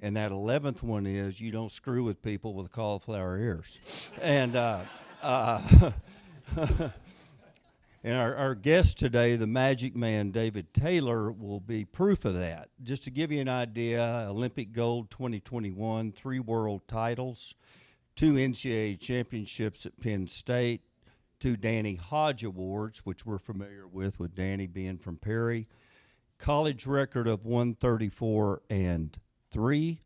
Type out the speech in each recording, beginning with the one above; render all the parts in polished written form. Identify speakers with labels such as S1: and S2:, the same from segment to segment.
S1: And that 11th one is you don't screw with people with cauliflower ears. And uh, and our guest today, the Magic Man, David Taylor, will be proof of that. Just to give you an idea, Olympic gold 2021, 3 world titles, 2 NCAA championships at Penn State, 2 Danny Hodge Awards, which we're familiar with Danny being from Perry, college record of 134 and 3.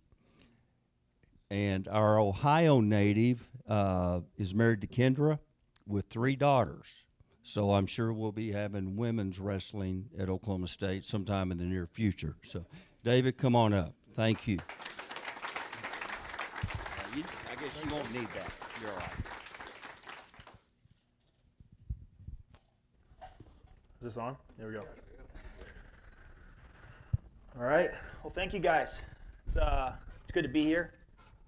S1: And our Ohio native is married to Kendra with 3 daughters. So I'm sure we'll be having women's wrestling at Oklahoma State sometime in the near future. So, David, come on up. Thank you. I guess you won't need that. You're all right.
S2: Is this on? There we go. All right. Well, thank you guys. It's good to be here.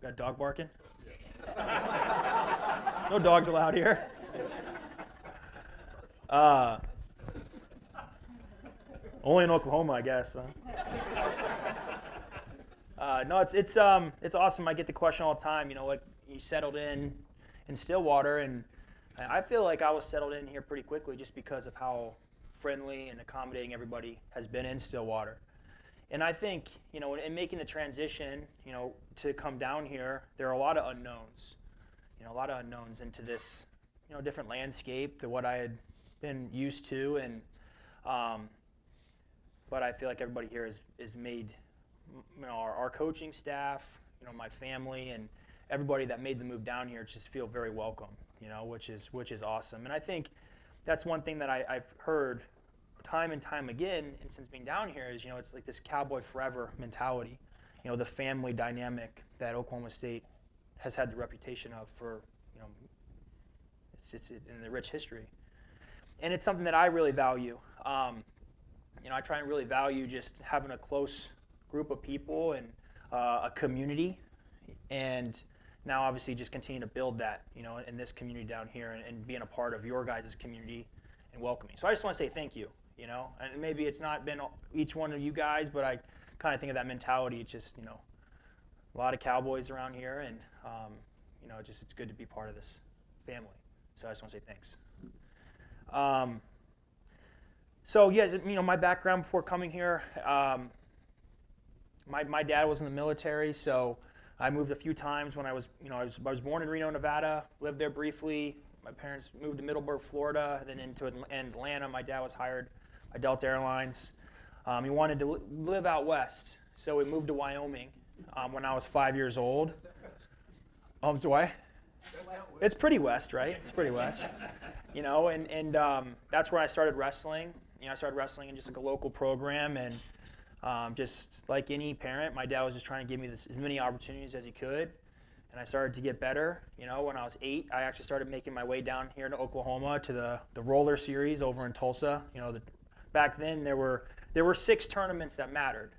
S2: Got a dog barking? No dogs allowed here. Only in Oklahoma, I guess. No, it's awesome. I get the question all the time. You know, like you settled in Stillwater, and I feel like I was settled in here pretty quickly just because of how friendly and accommodating everybody has been in Stillwater. And I think, you know, in making the transition, you know, to come down here, there are a lot of unknowns. You know, a lot of unknowns into this, you know, different landscape than what I had been used to, and but I feel like everybody here is made, you know, our coaching staff, you know, my family, and everybody that made the move down here just feel very welcome, you know, which is awesome. And I think that's one thing that I've heard time and time again, and since being down here, is, you know, it's like this cowboy forever mentality, you know, the family dynamic that Oklahoma State has had the reputation of for, you know, it's in the rich history. And it's something that I really value. You know, I try and really value just having a close group of people and a community, and now obviously just continue to build that, you know, in this community down here, and being a part of your guys' community and welcoming. So I just want to say thank you, you know, and maybe it's not been each one of you guys, but I kind of think of that mentality. It's just, you know, a lot of cowboys around here, and you know, it's good to be part of this family. So I just want to say thanks. So yeah, you know, my background before coming here, my dad was in the military, so I moved a few times when I was, you know, I was born in Reno, Nevada, lived there briefly. My parents moved to Middleburg, Florida, then into Atlanta. My dad was hired by Delta Airlines. He wanted to live out west, so we moved to Wyoming when I was 5 years old. So why? It's pretty west, right? It's pretty west. You know, and that's where I started wrestling. You know, I started wrestling in just like a local program, and just like any parent, my dad was just trying to give me as many opportunities as he could, and I started to get better. You know, when I was 8, I actually started making my way down here to Oklahoma to the roller series over in Tulsa. You know, back then there were 6 tournaments that mattered.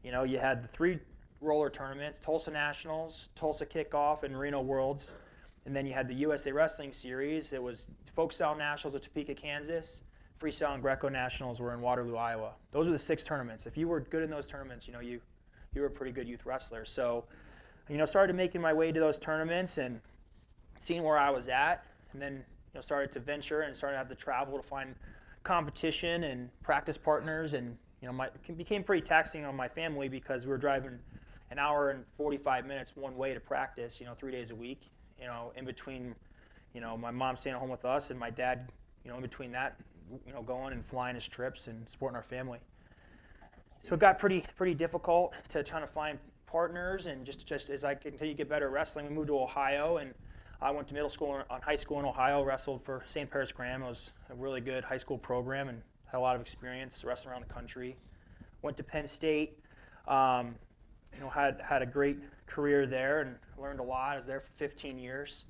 S2: You know, you had the 3 roller tournaments: Tulsa Nationals, Tulsa Kickoff, and Reno Worlds. And then you had the USA Wrestling Series. It was Folk Style Nationals at Topeka, Kansas. Freestyle and Greco Nationals were in Waterloo, Iowa. Those were the 6 tournaments. If you were good in those tournaments, you know, you were a pretty good youth wrestler. So, you know, started making my way to those tournaments and seeing where I was at, and then, you know, started to venture and started to have to travel to find competition and practice partners. And, you know, it became pretty taxing on my family because we were driving an hour and 45 minutes one way to practice, you know, 3 days a week. You know, in between, you know, my mom staying at home with us and my dad, you know, in between that, you know, going and flying his trips and supporting our family. So it got pretty difficult to try to find partners, and just as I continued to get better at wrestling, we moved to Ohio, and I went to middle school and high school in Ohio, wrestled for St. Paris Graham. It was a really good high school program and had a lot of experience wrestling around the country. Went to Penn State, you know, had a great career there and learned a lot. I was there for 15 years.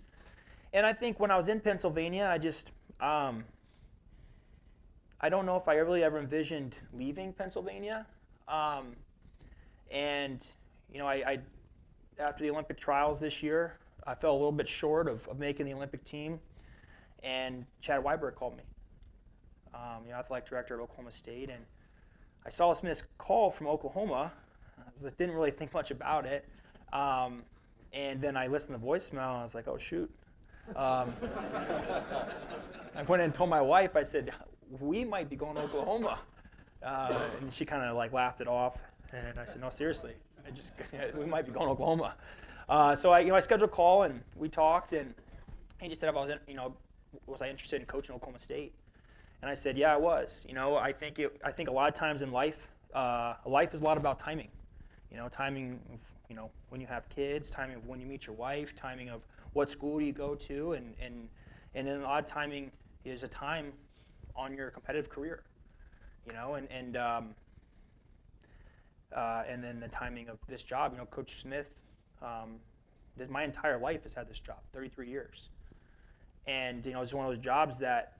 S2: And I think when I was in Pennsylvania, I just, I don't know if I really ever envisioned leaving Pennsylvania. And, you know, I after the Olympic trials this year, I fell a little bit short of making the Olympic team. And Chad Weiberg called me, you know, athletic director at Oklahoma State. And I saw this missed call from Oklahoma I didn't really think much about it. And then I listened to the voicemail, and I was like, oh, shoot. I went in and told my wife, I said, we might be going to Oklahoma. And she kind of like laughed it off. And I said, no, seriously, we might be going to Oklahoma. So I scheduled a call, and we talked, and he just said if I was, was I interested in coaching Oklahoma State? And I said, yeah, I was. I think a lot of times in life, life is a lot about timing. Timing of, when you have kids, timing of when you meet your wife, timing of what school do you go to, and then a lot of timing is a time on your competitive career, and then the timing of this job. Coach Smith, my entire life has had this job, 33 years, and it's one of those jobs that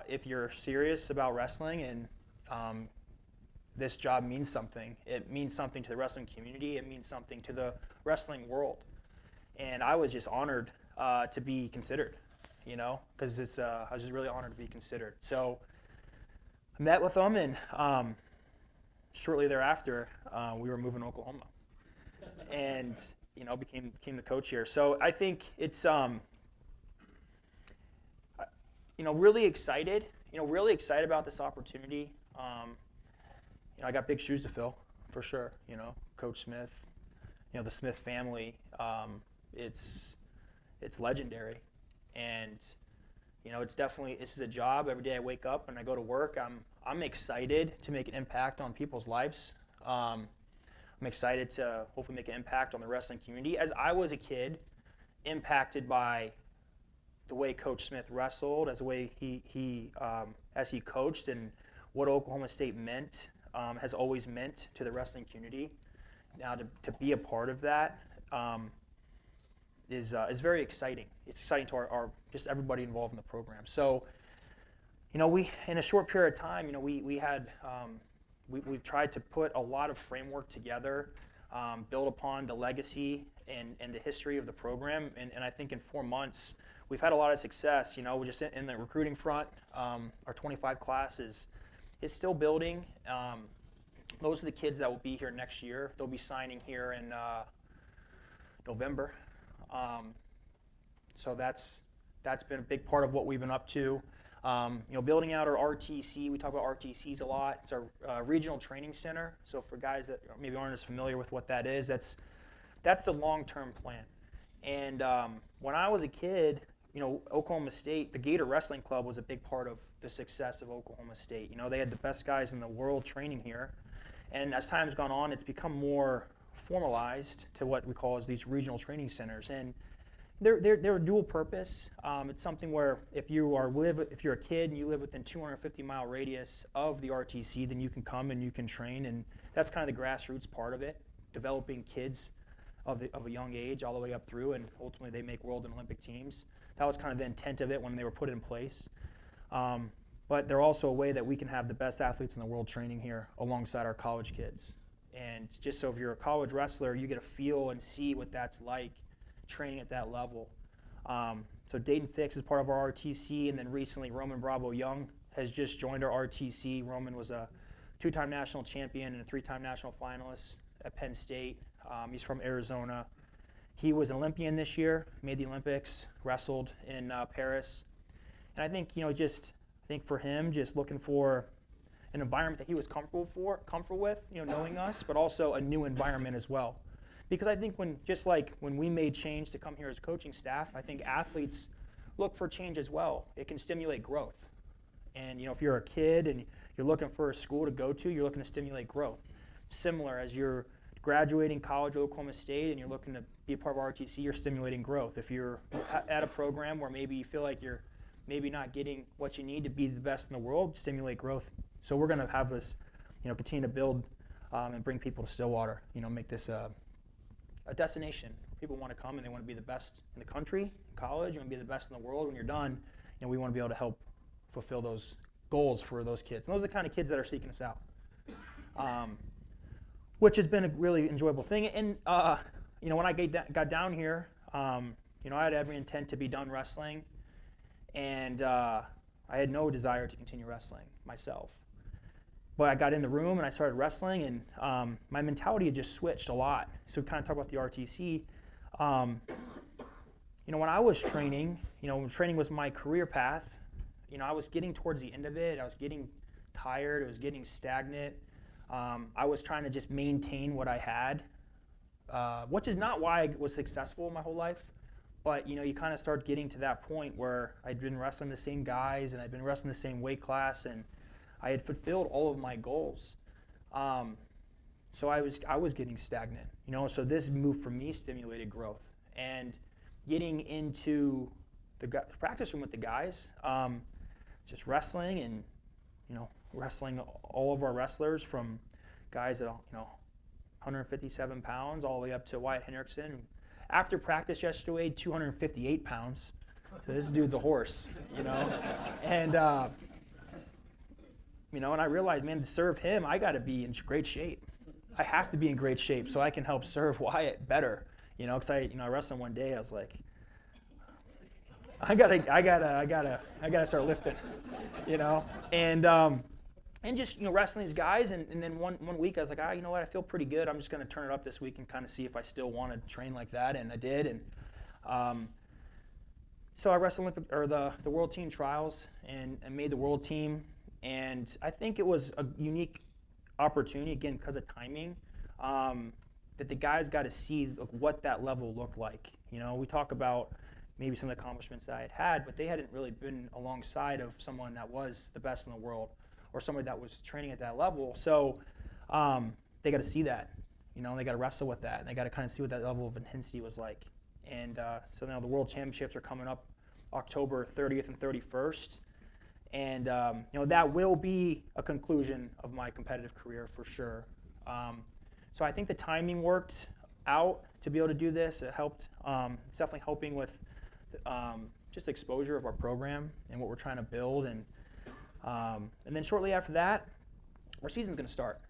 S2: if you're serious about wrestling and this job means something. It means something to the wrestling community. It means something to the wrestling world. And I was just honored to be considered, because I was just really honored to be considered. So I met with them, and shortly thereafter, we were moving to Oklahoma, and became the coach here. So I think it's really excited. Really excited about this opportunity. I got big shoes to fill, for sure. Coach Smith, the Smith family, it's legendary, and it's definitely, this is a job. Every day I wake up and I go to work, I'm excited to make an impact on people's lives. I'm excited to hopefully make an impact on the wrestling community. As I was a kid, impacted by the way Coach Smith wrestled, as the way he as he coached, and what Oklahoma State meant. Has always meant to the wrestling community. Now to be a part of that is very exciting. It's exciting to our just everybody involved in the program. So, we in a short period of time, we had we've tried to put a lot of framework together, build upon the legacy and the history of the program, and I think in 4 months we've had a lot of success. We're just in the recruiting front. Our 25 class is still building. Those are the kids that will be here next year. They'll be signing here in November. So that's been a big part of what we've been up to. Building out our RTC. We talk about RTCs a lot. It's our regional training center. So for guys that maybe aren't as familiar with what that is, that's the long-term plan. And when I was a kid, Oklahoma State, the Gator Wrestling Club was a big part of the success of Oklahoma State. They had the best guys in the world training here. And as time's gone on, it's become more formalized to what we call as these regional training centers. And they're dual purpose. It's something where if you're a kid and you live within 250-mile radius of the RTC, then you can come and you can train. And that's kind of the grassroots part of it, developing kids of a young age all the way up through, and ultimately they make world and Olympic teams. That was kind of the intent of it when they were put in place. But they're also a way that we can have the best athletes in the world training here alongside our college kids. And just so if you're a college wrestler, you get to feel and see what that's like training at that level. So Dayton Fix is part of our RTC, and then recently Roman Bravo Young has just joined our RTC. Roman was a 2-time national champion and a 3-time national finalist at Penn State. He's from Arizona. He was an Olympian this year, made the Olympics, wrestled in Paris. And I think, for him, just looking for an environment that he was comfortable with, knowing us, but also a new environment as well. Because I think when we made change to come here as a coaching staff, I think athletes look for change as well. It can stimulate growth. And, if you're a kid and you're looking for a school to go to, you're looking to stimulate growth. Similar as you're graduating college at Oklahoma State and you're looking to be a part of RTC, you're stimulating growth. If you're at a program where maybe you feel like you're maybe not getting what you need to be the best in the world, stimulate growth. So we're going to have this, continue to build and bring people to Stillwater, make this a destination. People want to come and they want to be the best in the country, college, you want to be the best in the world. When you're done, we want to be able to help fulfill those goals for those kids. And those are the kind of kids that are seeking us out. Which has been a really enjoyable thing. And, when I got down here, I had every intent to be done wrestling, and I had no desire to continue wrestling myself. But I got in the room and I started wrestling, and my mentality had just switched a lot. So kind of talk about the RTC. When I was training, training was my career path. I was getting towards the end of it. I was getting tired. I was getting stagnant. I was trying to just maintain what I had, which is not why I was successful my whole life. But you kind of start getting to that point where I'd been wrestling the same guys and I'd been wrestling the same weight class, and I had fulfilled all of my goals. So I was getting stagnant. So this move for me stimulated growth, and getting into the practice room with the guys, just wrestling and wrestling all of our wrestlers from guys that 157 pounds all the way up to Wyatt Hendrickson. After practice yesterday, weighed 258 pounds. So this dude's a horse, and and I realized, man, to serve him, I got to be in great shape. I have to be in great shape so I can help serve Wyatt better. Because I wrestled one day, I was like, I gotta start lifting, and just wrestling these guys, and then one week I was like, you know what, I feel pretty good. I'm just gonna turn it up this week and kind of see if I still want to train like that, and I did, and so I wrestled the World Team Trials and made the World Team, and I think it was a unique opportunity again because of timing. That the guys got to see what that level looked like. We talk about maybe some of the accomplishments that I had, but they hadn't really been alongside of someone that was the best in the world or somebody that was training at that level. So they got to see that, they got to wrestle with that, and they got to kind of see what that level of intensity was like. And so now the World Championships are coming up October 30th and 31st. And that will be a conclusion of my competitive career for sure. So I think the timing worked out to be able to do this. It helped. It's definitely helping with just exposure of our program and what we're trying to build. And then shortly after that, our season's going to start.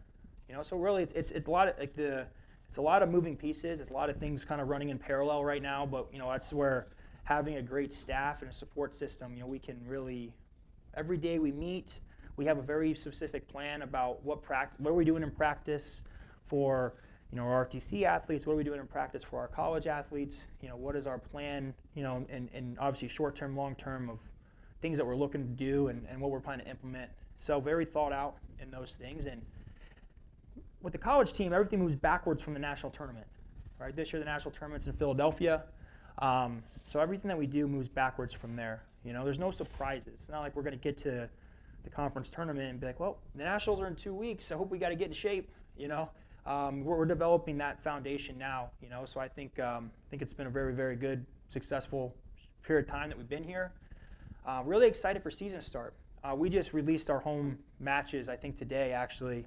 S2: So really, it's a lot of it's a lot of moving pieces. It's a lot of things kind of running in parallel right now. But that's where having a great staff and a support system, we can really, every day we meet, we have a very specific plan about what are we doing in practice for our RTC athletes, what are we doing in practice for our college athletes, what is our plan, and obviously short-term, long-term of things that we're looking to do and what we're planning to implement. So very thought out in those things. And with the college team, everything moves backwards from the national tournament. Right? This year the national tournament's in Philadelphia. So everything that we do moves backwards from there. There's no surprises. It's not like we're going to get to the conference tournament and be like, well, the nationals are in 2 weeks. I hope we got to get in shape. We're developing that foundation now. So I think it's been a very, very good, successful period of time that we've been here. Really excited for season start. We just released our home matches, I think today actually.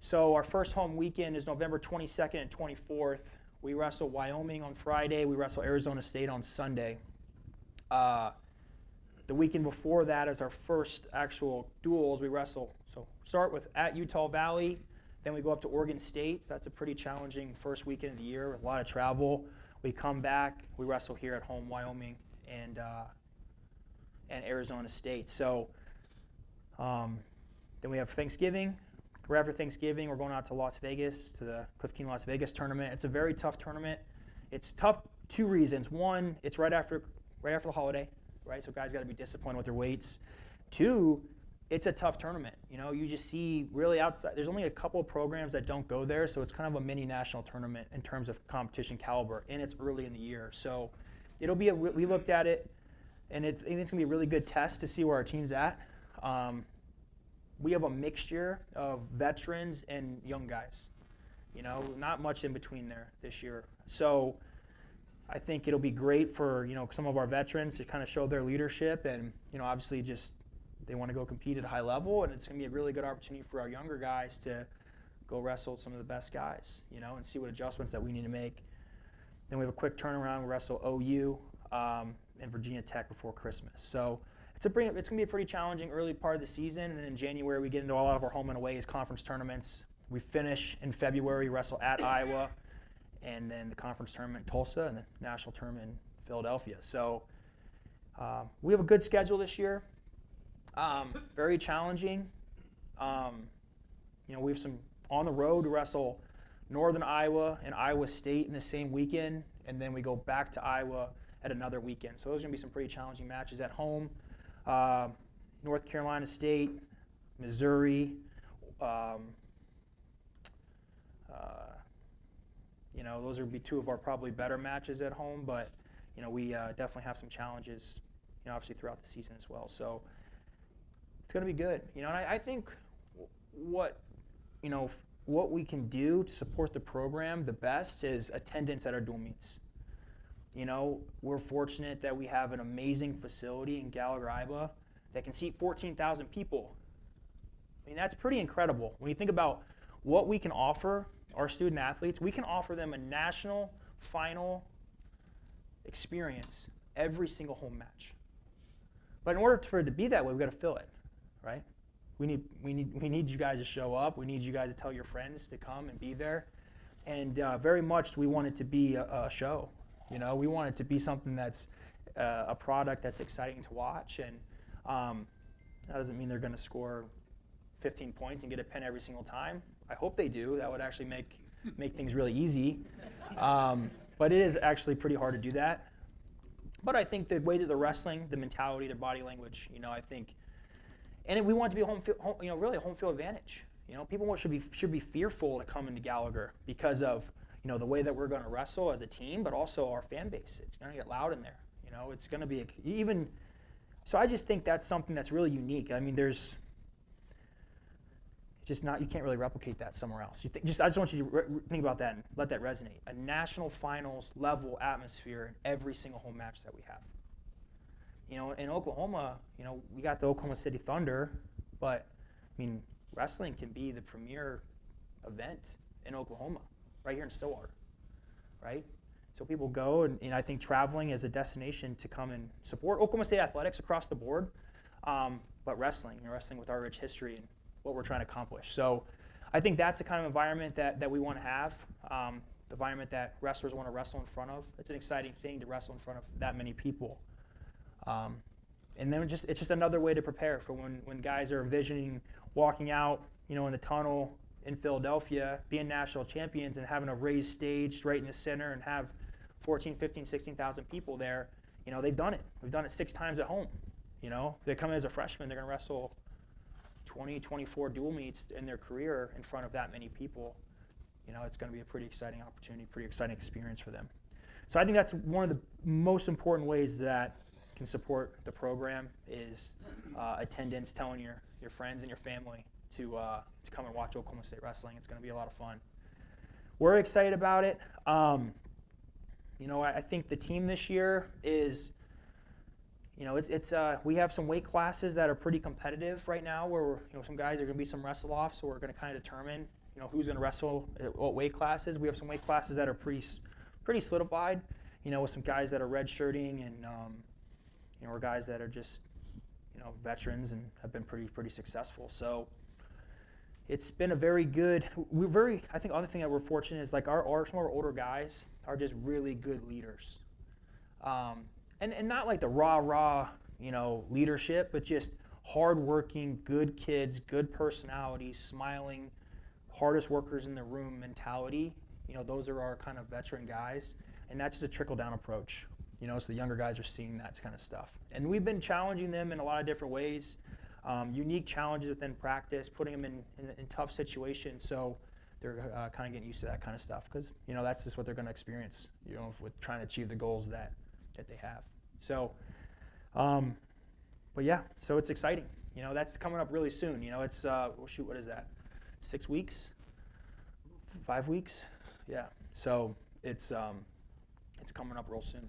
S2: So our first home weekend is November 22nd and 24th. We wrestle Wyoming on Friday. We wrestle Arizona State on Sunday. The weekend before that is our first actual duels. We wrestle. So start with at Utah Valley. Then we go up to Oregon State. So that's a pretty challenging first weekend of the year with a lot of travel. We come back. We wrestle here at home, Wyoming and Arizona State. So then we have Thanksgiving. Right after Thanksgiving, we're going out to Las Vegas, to the Cliff King Las Vegas tournament. It's a very tough tournament. It's tough 2 reasons. 1, it's right after the holiday, right? So guys got to be disciplined with their weights. 2, it's a tough tournament. You just see really outside. There's only a couple of programs that don't go there, so it's kind of a mini national tournament in terms of competition caliber, and it's early in the year. So it'll be we looked at it, and I think it's gonna be a really good test to see where our team's at. We have a mixture of veterans and young guys. Not much in between there this year. So I think it'll be great for some of our veterans to kind of show their leadership, and obviously just they want to go compete at a high level, and it's going to be a really good opportunity for our younger guys to go wrestle some of the best guys, and see what adjustments that we need to make. Then we have a quick turnaround. We wrestle OU and Virginia Tech before Christmas. So it's going to be a pretty challenging early part of the season, and then in January we get into a lot of our home and away conference tournaments. We finish in February, wrestle at Iowa, and then the conference tournament in Tulsa, and the national tournament in Philadelphia. So we have a good schedule this year. Very challenging. We have some on the road to wrestle Northern Iowa and Iowa State in the same weekend, and then we go back to Iowa at another weekend. So those are going to be some pretty challenging matches at home. North Carolina State, Missouri, those would be two of our probably better matches at home, but we definitely have some challenges, obviously throughout the season as well. So it's going to be good. And I think what we can do to support the program the best is attendance at our dual meets. We're fortunate that we have an amazing facility in Gallagher, Iowa that can seat 14,000 people. I mean, that's pretty incredible. When you think about what we can offer our student athletes, we can offer them a national final experience every single home match. But in order for it to be that way, we've got to fill it, right? We need you guys to show up. We need you guys to tell your friends to come and be there. And very much we want it to be a show. We want it to be something that's a product that's exciting to watch. And that doesn't mean they're going to score 15 points and get a pin every single time. I hope they do. That would actually make things really easy. But it is actually pretty hard to do that. But I think the way that they're wrestling, the mentality, their body language, I think, and we want it to be a home field, really a home field advantage. People should be fearful to come into Gallagher because of the way that we're going to wrestle as a team, but also our fan base. It's going to get loud in there. It's going to be so I just think that's something that's really unique. I mean, you can't really replicate that somewhere else. I just want you to think about that and let that resonate. A national finals level atmosphere in every single home match that we have. In Oklahoma, we got the Oklahoma City Thunder, but I mean, wrestling can be the premier event in Oklahoma, right here in Stillwater, right? So people go, and I think traveling as a destination to come and support Oklahoma State athletics across the board, but wrestling with our rich history and what we're trying to accomplish. So I think that's the kind of environment that we want to have, the environment that wrestlers want to wrestle in front of. It's an exciting thing to wrestle in front of that many people. And then it's just another way to prepare for when guys are envisioning walking out, in the tunnel in Philadelphia, being national champions and having a raised stage right in the center and have 14, 15, 16,000 people there. They've done it. We've done it 6 times at home. They come in as a freshman, they're going to wrestle 20, 24 dual meets in their career in front of that many people. It's going to be a pretty exciting opportunity, pretty exciting experience for them. So I think that's one of the most important ways that can support the program is attendance, telling your friends and your family to come and watch Oklahoma State wrestling. It's going to be a lot of fun. We're excited about it. I think the team this year is, we have some weight classes that are pretty competitive right now where some guys are going to be some wrestle-offs, so we're going to kind of determine, who's going to wrestle at what weight classes. We have some weight classes that are pretty solidified, with some guys that are redshirting and, or guys that are just, veterans and have been pretty successful. So it's been a very good, I think the other thing that we're fortunate is like some of our older guys are just really good leaders. And not like the rah, leadership, but just hardworking, good kids, good personalities, smiling, hardest workers in the room mentality. Those are our kind of veteran guys. And that's just a trickle-down approach. So the younger guys are seeing that kind of stuff. And we've been challenging them in a lot of different ways, unique challenges within practice, putting them in tough situations. So they're kind of getting used to that kind of stuff because, that's just what they're going to experience, with trying to achieve the goals that they have. So, but yeah, so it's exciting. That's coming up really soon. It's, what is that? 6 weeks? 5 weeks? Yeah. So it's coming up real soon.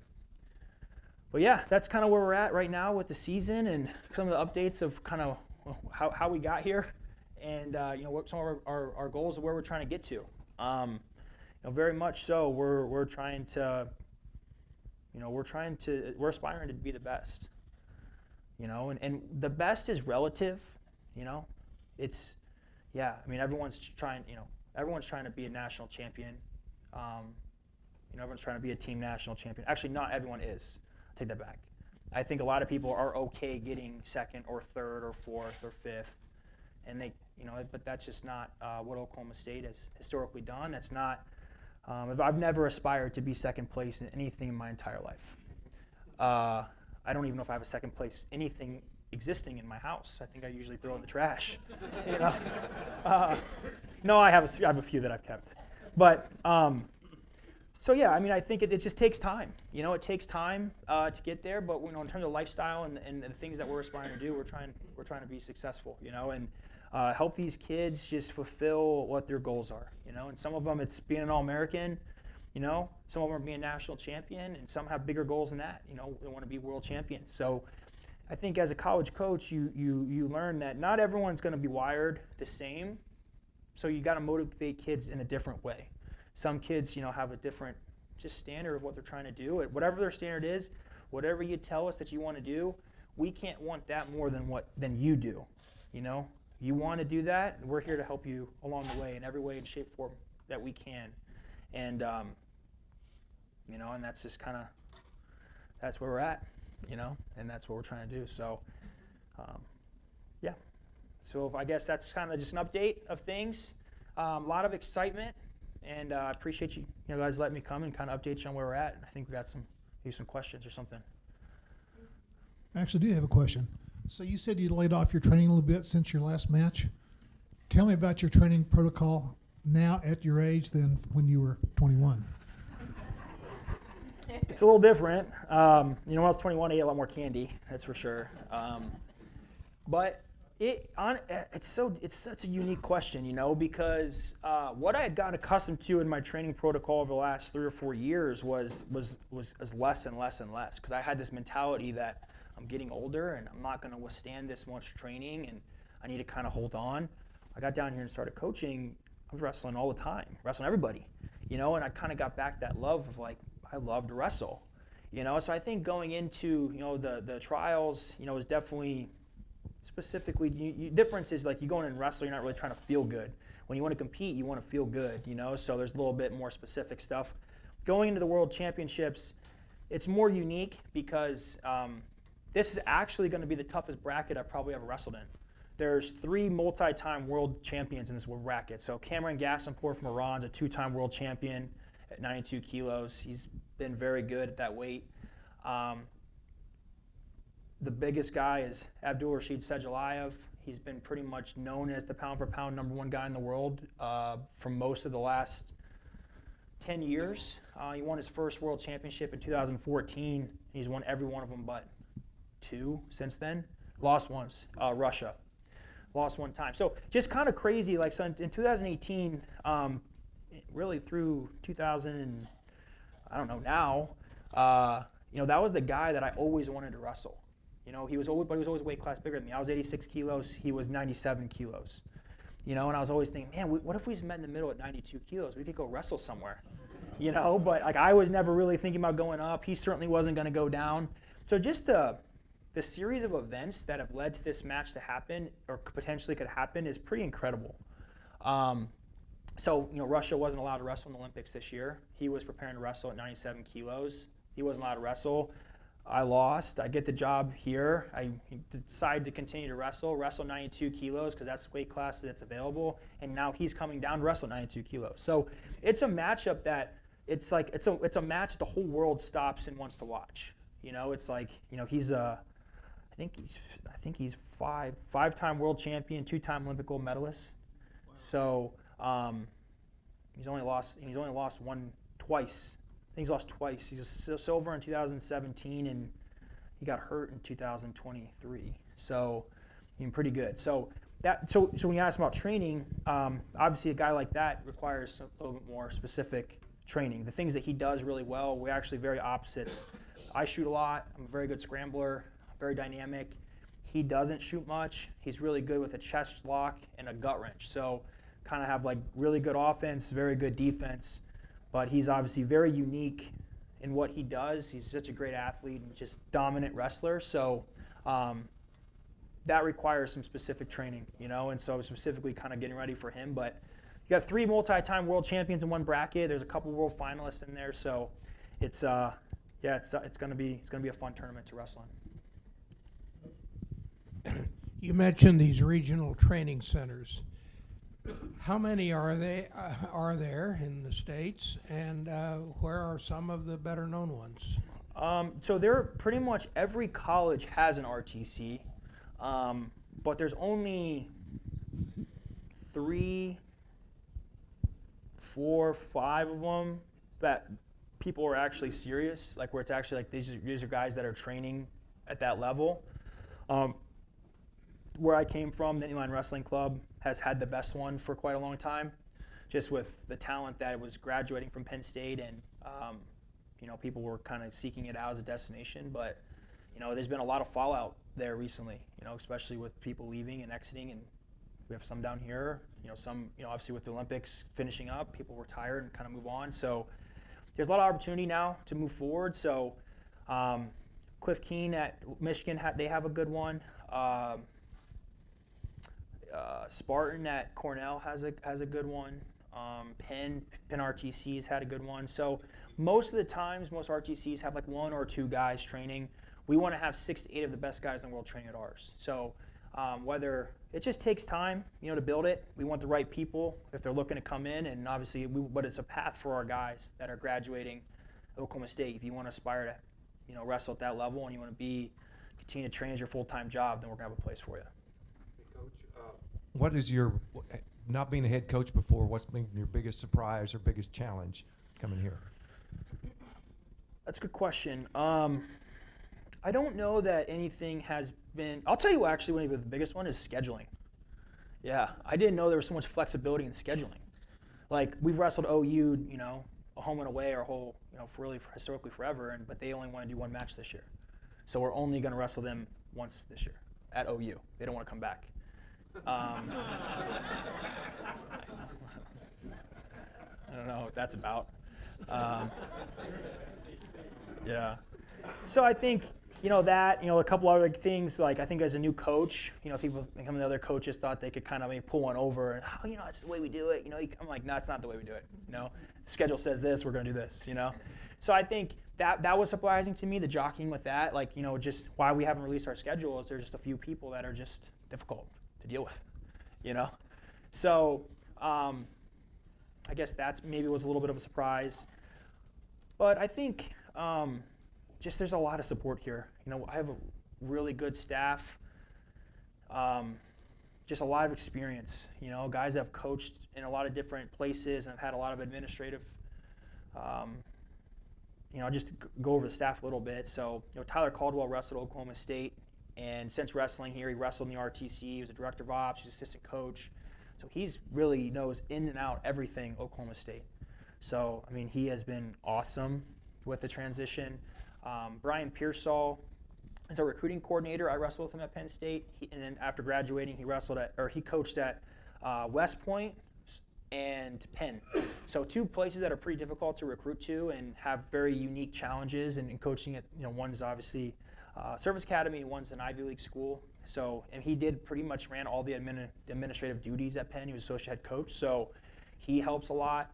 S2: But yeah, that's kind of where we're at right now with the season and some of the updates of kind of how we got here and, what some of our goals of where we're trying to get to. Very much so, we're trying to, we're aspiring to be the best, and the best is relative, it's, everyone's trying to be a national champion. Everyone's trying to be a team national champion. Actually, not everyone is. I'll take that back. I think a lot of people are okay getting second or third or fourth or fifth, and but that's just not what Oklahoma State has historically done. That's not. I've never aspired to be second place in anything in my entire life. I don't even know if I have a second place anything existing in my house. I think I usually throw in the trash. No, I have a few that I've kept, but so yeah, I mean, I think it just takes time. It takes time to get there, but in terms of lifestyle and the things that we're aspiring to do, we're trying to be successful. And help these kids just fulfill what their goals are. And some of them it's being an All-American. Some of them are being a national champion, and some have bigger goals than that. They want to be world champions. So I think as a college coach, you learn that not everyone's going to be wired the same. So you got to motivate kids in a different way. Some kids, have a different just standard of what they're trying to do. Whatever their standard is, whatever you tell us that you want to do, we can't want that more than you do. You want to do that, we're here to help you along the way in every way and shape, form that we can. And and that's just that's where we're at, and that's what we're trying to do. So, yeah. So I guess that's kind of just an update of things. A lot of excitement, and I appreciate you guys letting me come and kind of update you on where we're at. I think we got maybe some questions or something.
S3: I actually do have a question. So you said you laid off your training a little bit since your last match. Tell me about your training protocol now at your age than when you were 21.
S2: It's a little different. When I was 21, I ate a lot more candy, that's for sure. But it's such a unique question, because what I had gotten accustomed to in my training protocol over the last 3 or 4 years was less and less and less, because I had this mentality that I'm getting older and I'm not going to withstand this much training, and I need to kind of hold on. I got down here and started coaching. I was wrestling all the time, wrestling everybody, and I kind of got back that love of I love to wrestle, So I think going into the trials, is definitely specifically difference is you going in and wrestle, you're not really trying to feel good. When you want to compete, you want to feel good, So there's a little bit more specific stuff. Going into the World Championships, it's more unique because this is actually going to be the toughest bracket I've probably ever wrestled in. There's 3 multi-time world champions in this bracket. So Cameron Gassenpour from Iran is a 2-time world champion at 92 kilos. He's been very good at that weight. The biggest guy is Abdul Rashid Sedjalayev. He's been pretty much known as the pound-for-pound #1 guy in the world for most of the last 10 years. He won his first world championship in 2014. He's won every one of them but 2 since then. Lost once, Russia. Lost 1 time. So just kind of crazy. So in 2018, really through 2000, and I don't know now, that was the guy that I always wanted to wrestle. He was always weight class bigger than me. I was 86 kilos. He was 97 kilos. And I was always thinking, man, what if we just met in the middle at 92 kilos? We could go wrestle somewhere. But I was never really thinking about going up. He certainly wasn't going to go down. So just the series of events that have led to this match to happen, or potentially could happen, is pretty incredible. So Russia wasn't allowed to wrestle in the Olympics this year. He was preparing to wrestle at 97 kilos. He wasn't allowed to wrestle. I lost. I get the job here. I decide to continue to wrestle 92 kilos because that's the weight class that's available. And now he's coming down to wrestle 92 kilos. So it's a matchup that it's a match the whole world stops and wants to watch. He's I think he's five-time world champion, 2-time Olympic gold medalist. Wow. So he's only lost one twice. I think he's lost twice. He was silver in 2017, and he got hurt in 2023. So pretty good. So when you ask about training, obviously a guy like that requires a little bit more specific training. The things that he does really well, we're actually very opposites. I shoot a lot. I'm a very good scrambler, very dynamic. He doesn't shoot much. He's really good with a chest lock and a gut wrench. So kind of have really good offense, very good defense. But he's obviously very unique in what he does. He's such a great athlete and just dominant wrestler. So that requires some specific training, and so specifically kind of getting ready for him. But you got 3 multi-time world champions in one bracket. There's a couple world finalists in there. So it's going to be a fun tournament to wrestle in.
S4: You mentioned these regional training centers. How many are there in the states, and where are some of the better known ones?
S2: So there, pretty much every college has an RTC, but there's only 3, 4, 5 of them that people are actually serious, like where it's actually like these are guys that are training at that level. Where I came from, the Inline Wrestling Club has had the best one for quite a long time, just with the talent that was graduating from Penn State, and people were kind of seeking it out as a destination. But there's been a lot of fallout there recently, especially with people leaving and exiting, and we have some down here. Some obviously with the Olympics finishing up, people retire and kind of move on. So there's a lot of opportunity now to move forward. So Cliff Keen at Michigan, they have a good one. Spartan at Cornell has a good one. Penn RTC has had a good one. So most of the times, most RTCs have like 1 or 2 guys training. We want to have 6 to 8 of the best guys in the world training at ours. So whether it just takes time, to build it. We want the right people if they're looking to come in, and obviously, but it's a path for our guys that are graduating at Oklahoma State. If you want to aspire to, wrestle at that level, and you want to continue to train as your full-time job, then we're gonna have a place for you.
S5: What is your, not being a head coach before, what's been your biggest surprise or biggest challenge coming here?
S2: That's a good question. I don't know that anything has been, I'll tell you what, actually, the biggest one is scheduling. Yeah, I didn't know there was so much flexibility in scheduling. Like, we've wrestled OU, a home and away our whole, historically forever, but they only want to do 1 match this year. So we're only going to wrestle them once this year at OU. They don't want to come back. I don't know what that's about. Yeah. So I think, that, a couple other things, like I think as a new coach, people, some of the other coaches thought they could kind of maybe pull one over and, it's the way we do it. I'm like, no, it's not the way we do it. The schedule says this, we're going to do this, So I think that was surprising to me, the jockeying with that, like, just why we haven't released our schedule is there's just a few people that are just difficult to deal with, So I guess that's maybe was a little bit of a surprise. But I think just there's a lot of support here. I have a really good staff, just a lot of experience. Guys that have coached in a lot of different places and have had a lot of administrative. I'll just go over the staff a little bit. So, Tyler Caldwell wrestled at Oklahoma State, and since wrestling here, he wrestled in the RTC. He was a director of ops, he's assistant coach. So he's really knows in and out everything Oklahoma State. So, he has been awesome with the transition. Brian Pearsall is our recruiting coordinator. I wrestled with him at Penn State, and then after graduating, he coached at West Point and Penn. So 2 places that are pretty difficult to recruit to and have very unique challenges. And coaching at, one's obviously Service Academy, and one's an Ivy League school. So, and he pretty much ran all the administrative duties at Penn. He was associate head coach, so he helps a lot.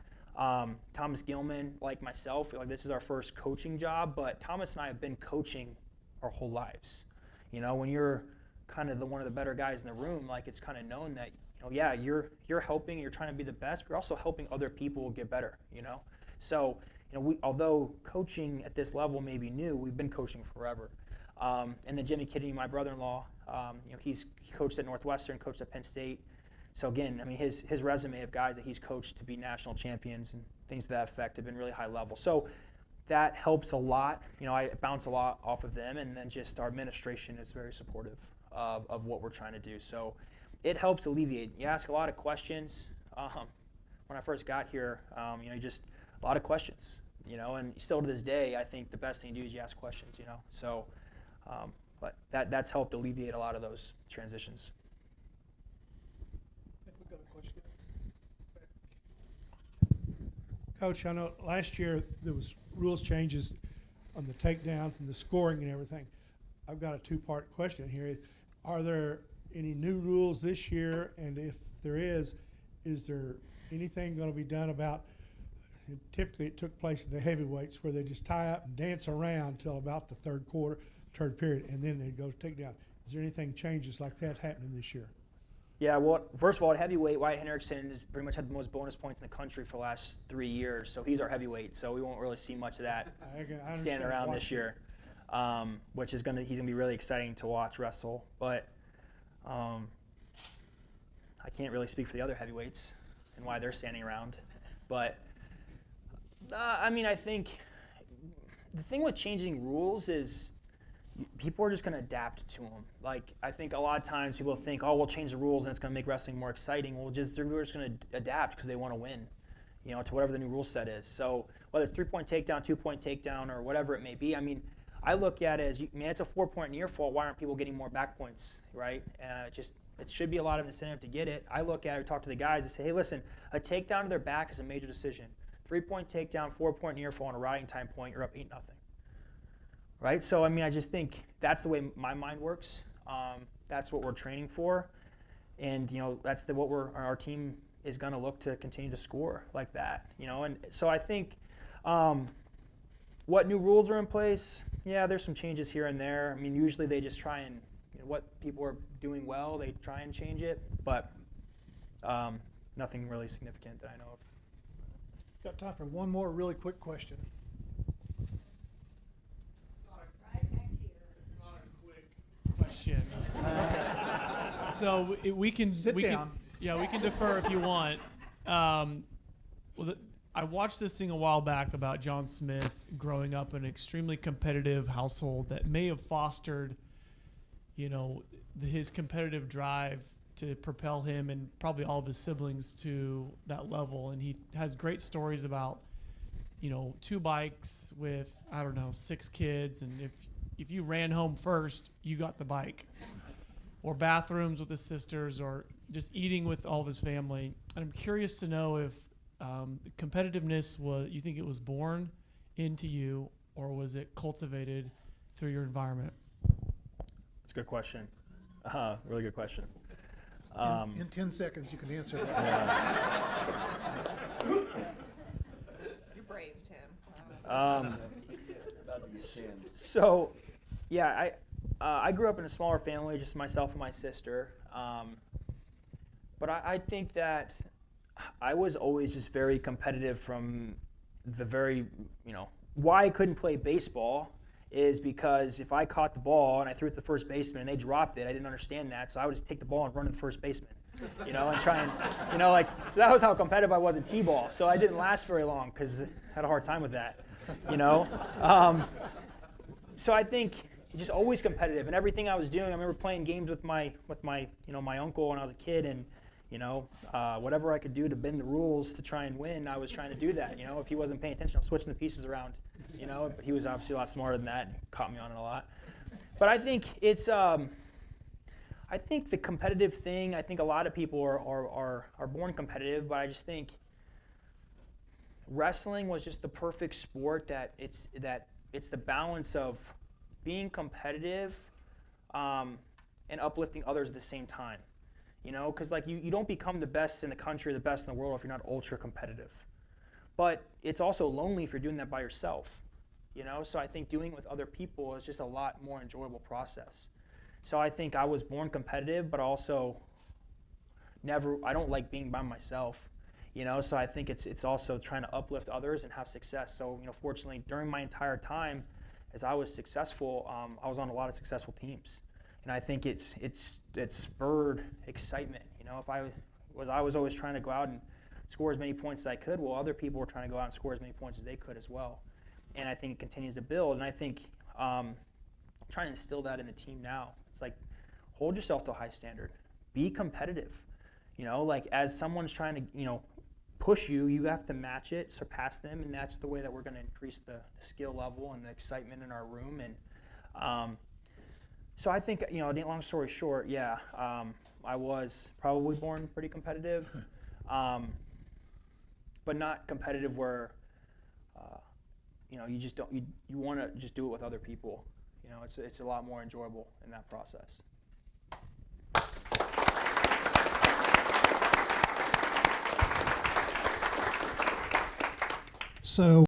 S2: Thomas Gilman, like myself, this is our first coaching job, but Thomas and I have been coaching our whole lives. When you're kind of one of the better guys in the room, like it's kind of known that, yeah, you're helping, you're trying to be the best, but you're also helping other people get better, So, although coaching at this level may be new, we've been coaching forever. And then Jimmy Kidney, my brother-in-law, he coached at Northwestern, coached at Penn State. So again, his resume of guys that he's coached to be national champions and things to that effect have been really high level. So that helps a lot. I bounce a lot off of them, and then just our administration is very supportive of what we're trying to do. So it helps alleviate. You ask a lot of questions. When I first got here, just a lot of questions, and still to this day, I think the best thing to do is you ask questions, So, but that's helped alleviate a lot of those transitions.
S6: Coach, I know last year there was rules changes on the takedowns and the scoring and everything. I've got a 2-part question here. Are there any new rules this year? And if there is there anything going to be done about, typically it took place in the heavyweights where they just tie up and dance around till about the third period, and then they go to takedown. Is there anything changes like that happening this year?
S2: Yeah, well, first of all, at heavyweight, Wyatt Hendrickson has pretty much had the most bonus points in the country for the last 3 years, so he's our heavyweight. So we won't really see much of that
S6: I understand
S2: standing around this
S6: watching.
S2: year, which is he's gonna be really exciting to watch wrestle. But I can't really speak for the other heavyweights and why they're standing around. But I mean, I think the thing with changing rules is people are just going to adapt to them. Like, I think a lot of times people think, oh, we'll change the rules and it's going to make wrestling more exciting. Well, they're just going to adapt because they want to win, to whatever the new rule set is. So whether it's 3-point takedown, 2-point takedown, or whatever it may be, I mean, I look at it as, it's a 4-point near fall. Why aren't people getting more back points, right? It should be a lot of incentive to get it. I look at it, talk to the guys and say, hey, listen, a takedown to their back is a major decision. 3-point takedown, 4-point near fall, and a riding time point, you're up 8-0. Right? So, I mean, I just think that's the way my mind works. That's what we're training for. And, that's what our team is going to look to continue to score like that. And so I think what new rules are in place, yeah, there's some changes here and there. I mean, usually they just try and, what people are doing well, they try and change it. But nothing really significant that I know of.
S3: Got time for one more really quick question.
S7: Question. So we can
S3: Sit down.
S7: We can defer if you want. I watched this thing a while back about John Smith growing up in an extremely competitive household that may have fostered, his competitive drive to propel him and probably all of his siblings to that level. And he has great stories about, 2 bikes with 6 kids, and if you ran home first, you got the bike. Or bathrooms with his sisters, or just eating with all of his family. And I'm curious to know if competitiveness you think it was born into you, or was it cultivated through your environment?
S2: That's a good question. Really good question.
S3: In 10 seconds, you can answer that.
S8: You're brave, Tim.
S2: So, yeah, I grew up in a smaller family, just myself and my sister. But I think that I was always just very competitive from the very, why I couldn't play baseball is because if I caught the ball and I threw it to the first baseman and they dropped it, I didn't understand that. So I would just take the ball and run to the first baseman, and try and, so that was how competitive I was in T-ball. So I didn't last very long because I had a hard time with that, So I think just always competitive, and everything I was doing. I remember playing games with my my uncle when I was a kid, and whatever I could do to bend the rules to try and win, I was trying to do that. If he wasn't paying attention, I was switching the pieces around. But he was obviously a lot smarter than that and caught me on it a lot. But I think it's I think the competitive thing. I think a lot of people are born competitive, but I just think wrestling was just the perfect sport that it's the balance of being competitive and uplifting others at the same time. Because you don't become the best in the country or the best in the world if you're not ultra competitive. But it's also lonely if you're doing that by yourself. So I think doing it with other people is just a lot more enjoyable process. So I think I was born competitive, but also I don't like being by myself. So I think it's also trying to uplift others and have success. So fortunately, during my entire time, as I was successful, I was on a lot of successful teams, and I think it spurred excitement. If I was always trying to go out and score as many points as I could, well, other people were trying to go out and score as many points as they could as well, and I think it continues to build. And I think trying to instill that in the team now. It's like hold yourself to a high standard, be competitive. As someone's trying to push you, you have to match it, surpass them, and that's the way that we're going to increase the skill level and the excitement in our room. And so I think, long story short, yeah, I was probably born pretty competitive, but not competitive where, you just don't, you want to just do it with other people. It's a lot more enjoyable in that process.
S3: So